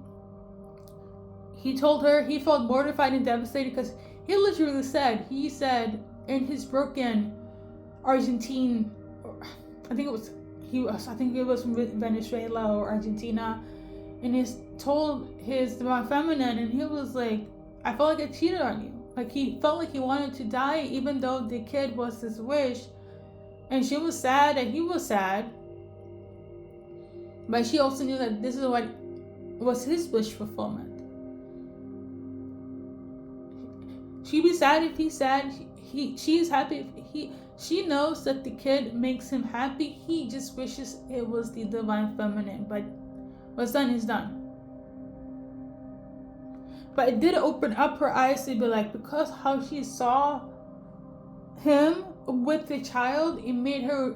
he told her he felt mortified and devastated because he literally said, in his broken Argentine, I think it was from Venezuela or Argentina, and he told his divine feminine, and he was like, I felt like I cheated on you. Like, he felt like he wanted to die even though the kid was his wish. And she was sad and he was sad. But she also knew that this is what was his wish fulfillment. She'd be sad if he's sad. She's happy if she knows that the kid makes him happy. He just wishes it was the divine feminine. But what's done is done. But it did open up her eyes to be like, because how she saw him with the child, it made her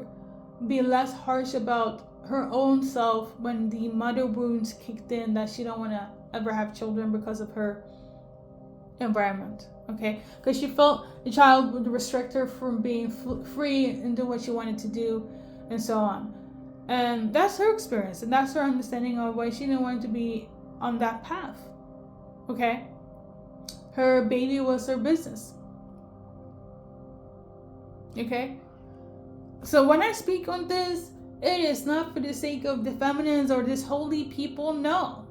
be less harsh about her own self when the mother wounds kicked in, that she don't want to ever have children because of her environment. okay? Because she felt the child would restrict her from being free and do what she wanted to do, and so on. And that's her experience, and that's her understanding of why she didn't want to be on that path, okay? Her baby was her business, okay? So when I speak on this, it is not for the sake of the feminines or this holy people, no.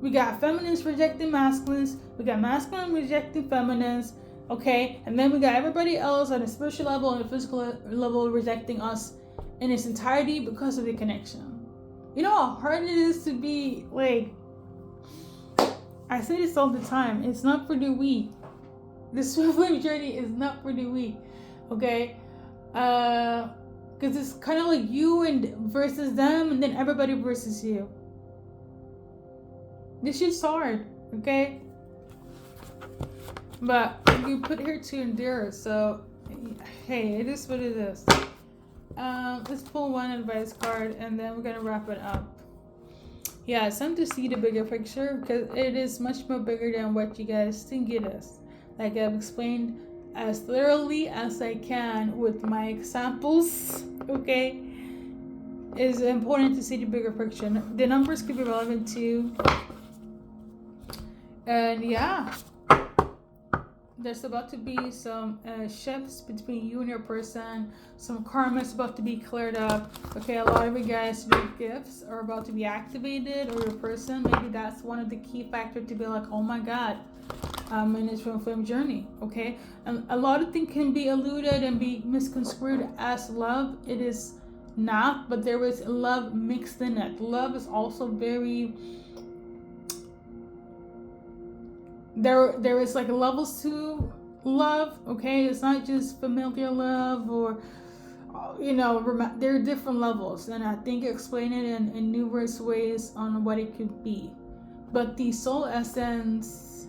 We got feminines rejecting masculines, we got masculine rejecting feminines, okay? And then we got everybody else on a spiritual level and a physical level rejecting us in its entirety because of the connection. You know how hard it is to be, like, I say this all the time, it's not for the weak. This swim journey is not for the weak, okay? Because it's kind of like you and versus them, and then everybody versus you. This shit's hard, okay? But you put here to endure, so hey, it is what it is. Let's pull one advice card, and then we're gonna wrap it up. Yeah, it's time to see the bigger picture, because it is much more bigger than what you guys think it is. Like I've explained as thoroughly as I can with my examples, okay? It's important to see the bigger picture. The numbers could be relevant too. And yeah, there's about to be some shifts between you and your person. Some karma is about to be cleared up. Okay, a lot of you guys with gifts are about to be activated, or your person, maybe that's one of the key factors to be like, oh my god, in this film journey, okay? And a lot of things can be eluded and be misconstrued as love. It is not, but there is love mixed in it. Love is also very... There is like levels to love, okay? It's not just familiar love or, you know, there are different levels. And I think I explain it in numerous ways on what it could be. But the soul essence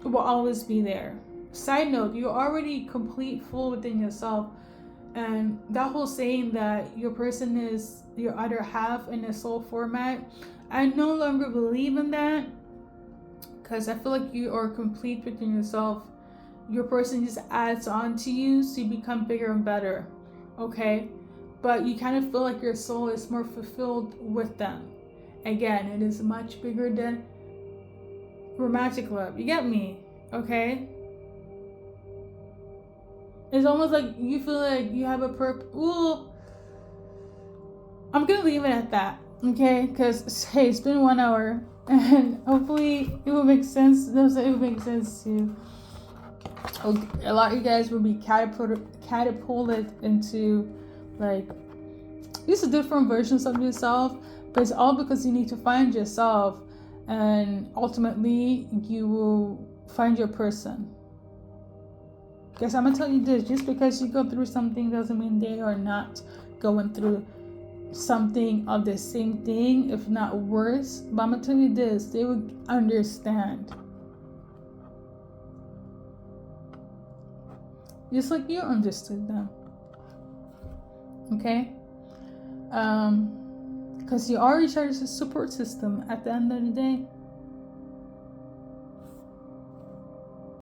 will always be there. Side note, you're already complete, full within yourself. And that whole saying that your person is your other half in a soul format, I no longer believe in that. Because I feel like you are complete within yourself. Your person just adds on to you, so you become bigger and better, okay? But you kind of feel like your soul is more fulfilled with them. Again, it is much bigger than romantic love. You get me, okay? It's almost like you feel like you have a purpose. Well, I'm gonna leave it at that, okay? Because hey, it's been 1 hour. And hopefully it will make sense. It will make sense to a lot of you guys will be catapulted into like these are different versions of yourself, but it's all because you need to find yourself, and ultimately you will find your person. Guys, I'm gonna tell you this: just because you go through something doesn't mean they are not going through something of the same thing, if not worse. But I'm gonna tell you this, they would understand, just like you understood them, okay? Because you are each other's support system at the end of the day.